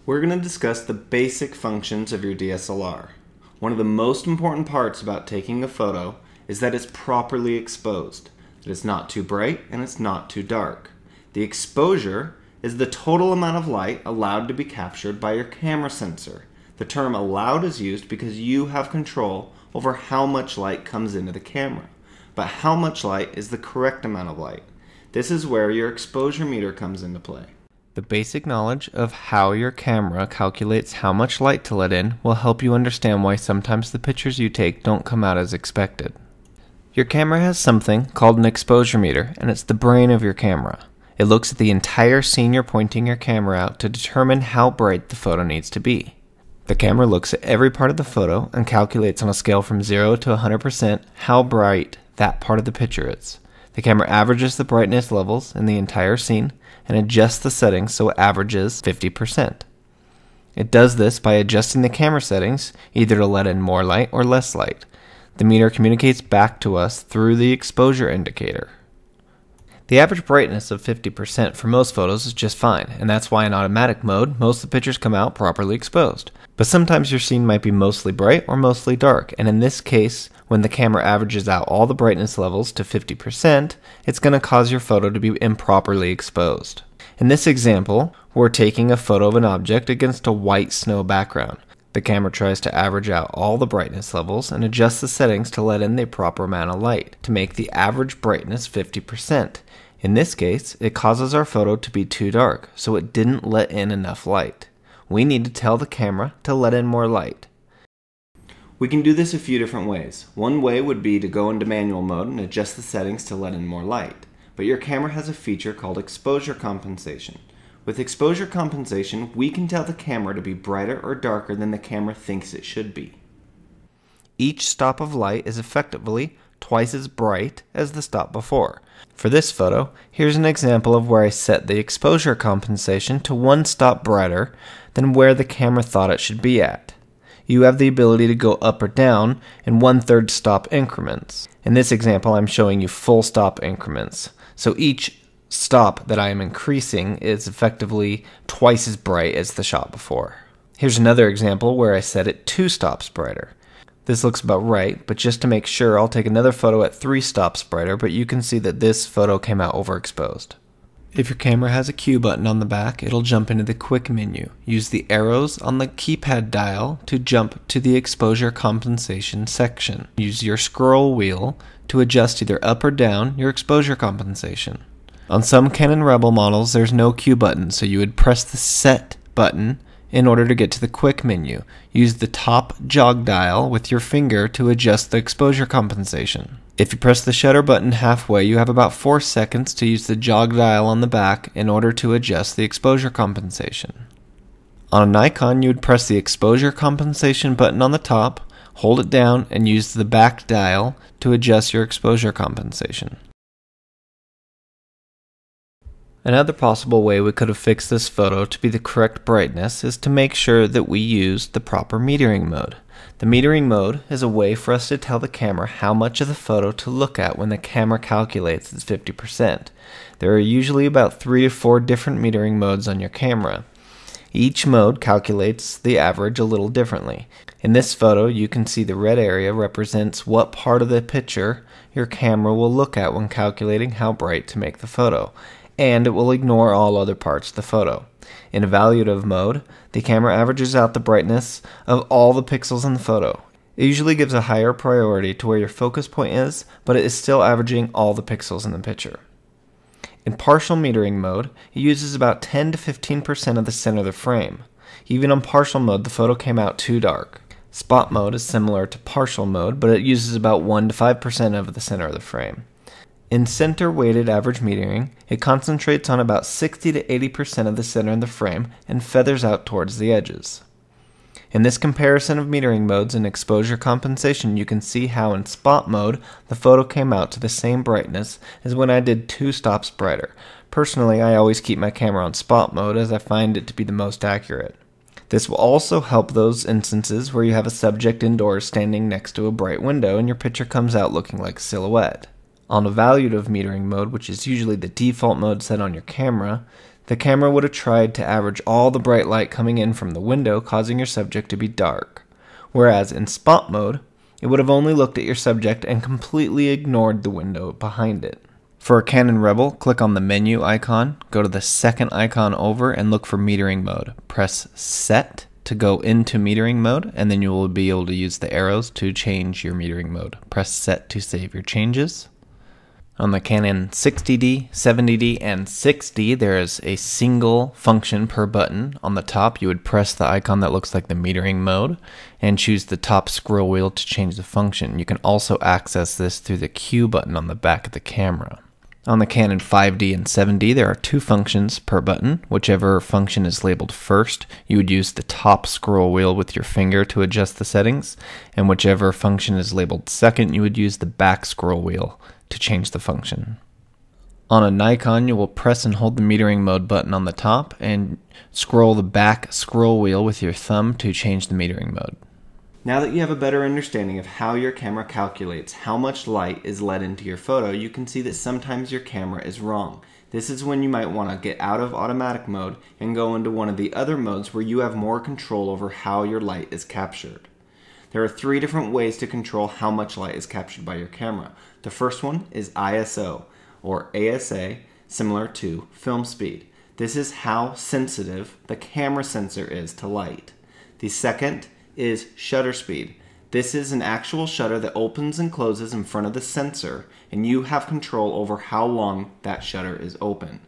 We're going to discuss the basic functions of your DSLR. One of the most important parts about taking a photo is that it's properly exposed, that it's not too bright and it's not too dark. The exposure is the total amount of light allowed to be captured by your camera sensor. The term allowed is used because you have control over how much light comes into the camera. But how much light is the correct amount of light? This is where your exposure meter comes into play. The basic knowledge of how your camera calculates how much light to let in will help you understand why sometimes the pictures you take don't come out as expected. Your camera has something called an exposure meter, and it's the brain of your camera. It looks at the entire scene you're pointing your camera out to determine how bright the photo needs to be. The camera looks at every part of the photo and calculates on a scale from 0 to 100% how bright that part of the picture is. The camera averages the brightness levels in the entire scene and adjusts the settings so it averages 50%. It does this by adjusting the camera settings either to let in more light or less light. The meter communicates back to us through the exposure indicator. The average brightness of 50% for most photos is just fine, and that's why in automatic mode, most of the pictures come out properly exposed. But sometimes your scene might be mostly bright or mostly dark, and in this case, when the camera averages out all the brightness levels to 50%, it's going to cause your photo to be improperly exposed. In this example, we're taking a photo of an object against a white snow background. The camera tries to average out all the brightness levels and adjust the settings to let in the proper amount of light, to make the average brightness 50%. In this case, it causes our photo to be too dark, so it didn't let in enough light. We need to tell the camera to let in more light. We can do this a few different ways. One way would be to go into manual mode and adjust the settings to let in more light. But your camera has a feature called exposure compensation. With exposure compensation, we can tell the camera to be brighter or darker than the camera thinks it should be. Each stop of light is effectively twice as bright as the stop before. For this photo, here's an example of where I set the exposure compensation to one stop brighter than where the camera thought it should be at. You have the ability to go up or down in 1/3 stop increments. In this example, I'm showing you full stop increments. So each stop that I am increasing is effectively twice as bright as the shot before. Here's another example where I set it 2 stops brighter. This looks about right, but just to make sure, I'll take another photo at 3 stops brighter, but you can see that this photo came out overexposed. If your camera has a Q button on the back, it'll jump into the quick menu. Use the arrows on the keypad dial to jump to the exposure compensation section. Use your scroll wheel to adjust either up or down your exposure compensation. On some Canon Rebel models, there's no Q button, so you would press the set button in order to get to the quick menu. Use the top jog dial with your finger to adjust the exposure compensation. If you press the shutter button halfway, you have about 4 seconds to use the jog dial on the back in order to adjust the exposure compensation. On a Nikon, you would press the exposure compensation button on the top, hold it down, and use the back dial to adjust your exposure compensation. Another possible way we could have fixed this photo to be the correct brightness is to make sure that we used the proper metering mode. The metering mode is a way for us to tell the camera how much of the photo to look at when the camera calculates its 50%. There are usually about 3 to 4 different metering modes on your camera. Each mode calculates the average a little differently. In this photo, you can see the red area represents what part of the picture your camera will look at when calculating how bright to make the photo, and it will ignore all other parts of the photo. In evaluative mode, the camera averages out the brightness of all the pixels in the photo. It usually gives a higher priority to where your focus point is, but it is still averaging all the pixels in the picture. In partial metering mode, it uses about 10 to 15% of the center of the frame. Even on partial mode, the photo came out too dark. Spot mode is similar to partial mode, but it uses about 1 to 5% of the center of the frame. In center-weighted average metering, it concentrates on about 60 to 80% of the center of the frame and feathers out towards the edges. In this comparison of metering modes and exposure compensation, you can see how in spot mode, the photo came out to the same brightness as when I did 2 stops brighter. Personally, I always keep my camera on spot mode as I find it to be the most accurate. This will also help those instances where you have a subject indoors standing next to a bright window and your picture comes out looking like a silhouette. On evaluative metering mode, which is usually the default mode set on your camera, the camera would have tried to average all the bright light coming in from the window, causing your subject to be dark. Whereas in spot mode, it would have only looked at your subject and completely ignored the window behind it. For a Canon Rebel, click on the menu icon, go to the second icon over and look for metering mode. Press Set to go into metering mode, and then you will be able to use the arrows to change your metering mode. Press Set to save your changes. On the Canon 60D, 70D, and 6D, there is a single function per button. On the top, you would press the icon that looks like the metering mode and choose the top scroll wheel to change the function. You can also access this through the Q button on the back of the camera. On the Canon 5D and 7D, there are two functions per button. Whichever function is labeled first, you would use the top scroll wheel with your finger to adjust the settings, and whichever function is labeled second, you would use the back scroll wheel to change the function. On a Nikon, you will press and hold the metering mode button on the top and scroll the back scroll wheel with your thumb to change the metering mode. Now that you have a better understanding of how your camera calculates how much light is let into your photo, you can see that sometimes your camera is wrong. This is when you might want to get out of automatic mode and go into one of the other modes where you have more control over how your light is captured. There are 3 different ways to control how much light is captured by your camera. The first one is ISO, or ASA, similar to film speed. This is how sensitive the camera sensor is to light. The second is shutter speed. This is an actual shutter that opens and closes in front of the sensor, and you have control over how long that shutter is open.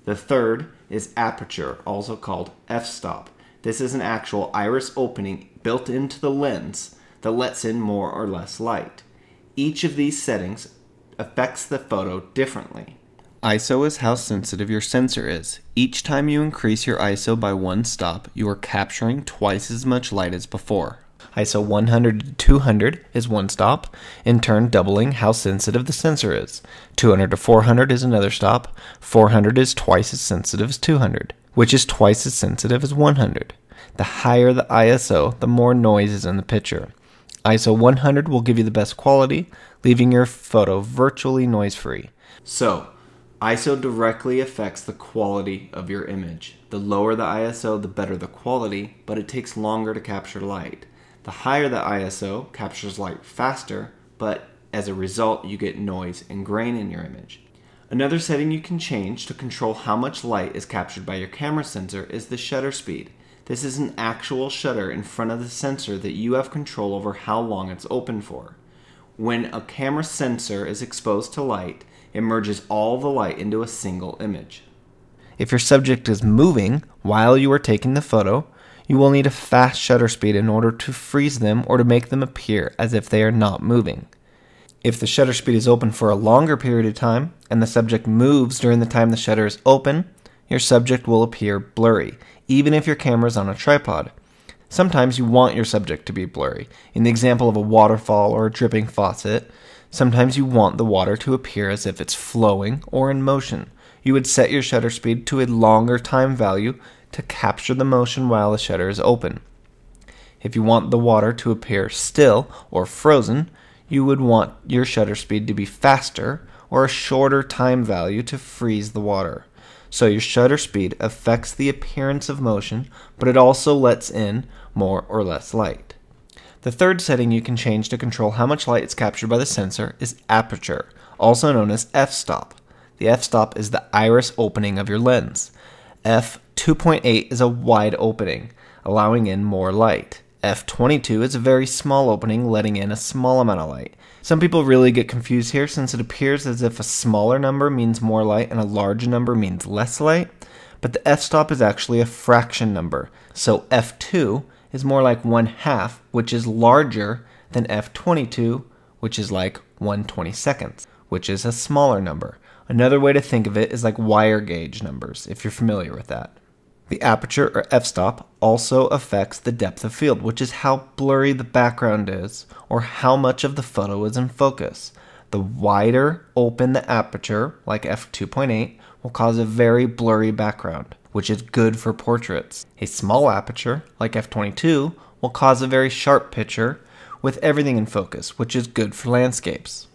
The third is aperture, also called f-stop. This is an actual iris opening built into the lens that lets in more or less light. Each of these settings affects the photo differently. ISO is how sensitive your sensor is. Each time you increase your ISO by 1 stop, you are capturing twice as much light as before. ISO 100 to 200 is 1 stop, in turn doubling how sensitive the sensor is. 200 to 400 is another stop. 400 is twice as sensitive as 200, which is twice as sensitive as 100. The higher the ISO, the more noise is in the picture. ISO 100 will give you the best quality, leaving your photo virtually noise-free. So, ISO directly affects the quality of your image. The lower the ISO, the better the quality, but it takes longer to capture light. The higher the ISO captures light faster, but as a result you get noise and grain in your image. Another setting you can change to control how much light is captured by your camera sensor is the shutter speed. This is an actual shutter in front of the sensor that you have control over how long it's open for. When a camera sensor is exposed to light, it merges all the light into a single image. If your subject is moving while you are taking the photo, you will need a fast shutter speed in order to freeze them or to make them appear as if they are not moving. If the shutter speed is open for a longer period of time and the subject moves during the time the shutter is open, your subject will appear blurry, even if your camera is on a tripod. Sometimes you want your subject to be blurry. In the example of a waterfall or a dripping faucet, sometimes you want the water to appear as if it's flowing or in motion. You would set your shutter speed to a longer time value to capture the motion while the shutter is open. If you want the water to appear still or frozen, you would want your shutter speed to be faster or a shorter time value to freeze the water. So your shutter speed affects the appearance of motion, but it also lets in more or less light. The third setting you can change to control how much light is captured by the sensor is aperture, also known as f-stop. The f-stop is the iris opening of your lens. f2.8 is a wide opening, allowing in more light. f22 is a very small opening, letting in a small amount of light. Some people really get confused here since it appears as if a smaller number means more light and a larger number means less light, but the f-stop is actually a fraction number, so f2 is more like 1/2, which is larger than f22, which is like 1/22, which is a smaller number. Another way to think of it is like wire gauge numbers, if you're familiar with that. The aperture, or f-stop, also affects the depth of field, which is how blurry the background is, or how much of the photo is in focus. The wider open the aperture, like f2.8, will cause a very blurry background, which is good for portraits. A small aperture, like f22, will cause a very sharp picture with everything in focus, which is good for landscapes.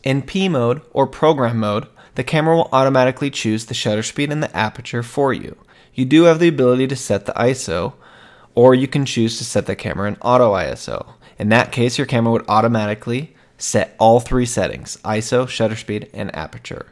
In P mode, or program mode, the camera will automatically choose the shutter speed and the aperture for you. You do have the ability to set the ISO, or you can choose to set the camera in auto ISO. In that case, your camera would automatically set all three settings: ISO, shutter speed, and aperture.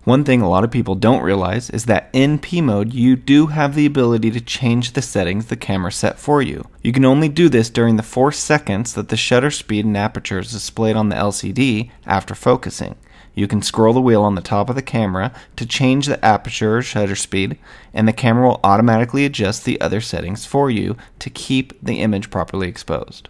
One thing a lot of people don't realize is that in P mode, you do have the ability to change the settings the camera set for you. You can only do this during the 4 seconds that the shutter speed and aperture is displayed on the LCD after focusing. You can scroll the wheel on the top of the camera to change the aperture or shutter speed, and the camera will automatically adjust the other settings for you to keep the image properly exposed.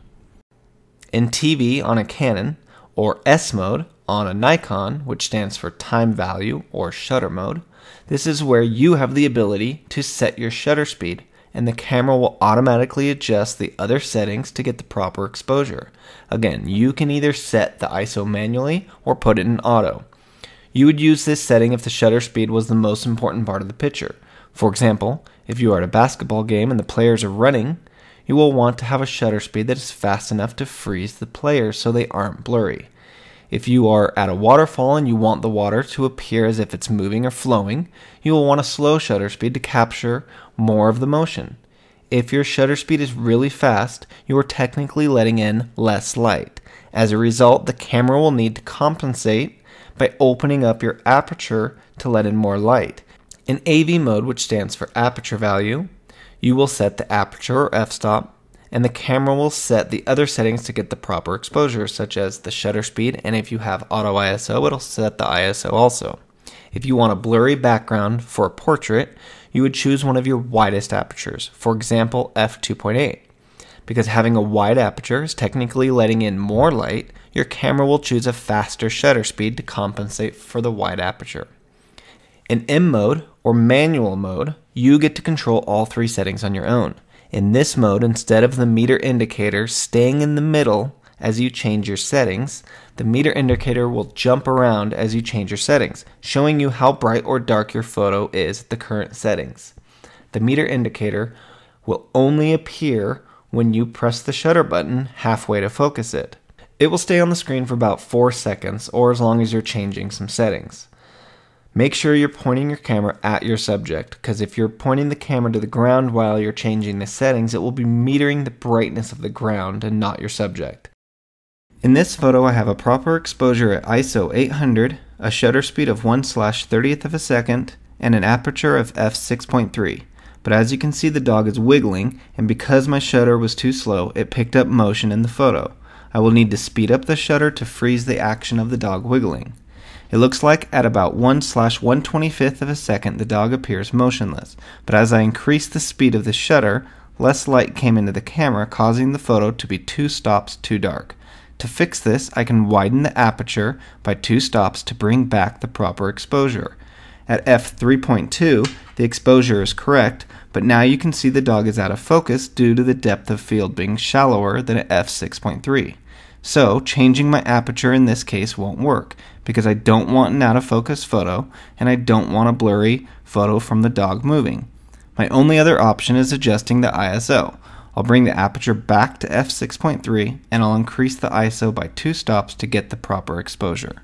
In TV on a Canon, or S mode on a Nikon, which stands for time value or shutter mode, this is where you have the ability to set your shutter speed, and the camera will automatically adjust the other settings to get the proper exposure. Again, you can either set the ISO manually or put it in auto. You would use this setting if the shutter speed was the most important part of the picture. For example, if you are at a basketball game and the players are running, you will want to have a shutter speed that is fast enough to freeze the players so they aren't blurry. If you are at a waterfall and you want the water to appear as if it's moving or flowing, you will want a slow shutter speed to capture more of the motion. If your shutter speed is really fast, you are technically letting in less light. As a result, the camera will need to compensate by opening up your aperture to let in more light. In AV mode, which stands for aperture value, you will set the aperture or f-stop, and the camera will set the other settings to get the proper exposure, such as the shutter speed, and if you have auto ISO, it'll set the ISO also. If you want a blurry background for a portrait, you would choose one of your widest apertures, for example f2.8. Because having a wide aperture is technically letting in more light, your camera will choose a faster shutter speed to compensate for the wide aperture. In M mode, or manual mode, you get to control all three settings on your own. In this mode, instead of the meter indicator staying in the middle as you change your settings, the meter indicator will jump around as you change your settings, showing you how bright or dark your photo is at the current settings. The meter indicator will only appear when you press the shutter button halfway to focus it. It will stay on the screen for about 4 seconds, or as long as you're changing some settings. Make sure you're pointing your camera at your subject, because if you're pointing the camera to the ground while you're changing the settings, it will be metering the brightness of the ground and not your subject. In this photo, I have a proper exposure at ISO 800, a shutter speed of 1/30th of a second, and an aperture of f6.3. But as you can see, the dog is wiggling, and because my shutter was too slow, it picked up motion in the photo. I will need to speed up the shutter to freeze the action of the dog wiggling. It looks like at about 1/125th of a second the dog appears motionless, but as I increased the speed of the shutter, less light came into the camera, causing the photo to be 2 stops too dark. To fix this, I can widen the aperture by 2 stops to bring back the proper exposure. At f3.2, the exposure is correct, but now you can see the dog is out of focus due to the depth of field being shallower than at f6.3. So, changing my aperture in this case won't work, because I don't want an out of focus photo, and I don't want a blurry photo from the dog moving. My only other option is adjusting the ISO. I'll bring the aperture back to f6.3, and I'll increase the ISO by 2 stops to get the proper exposure.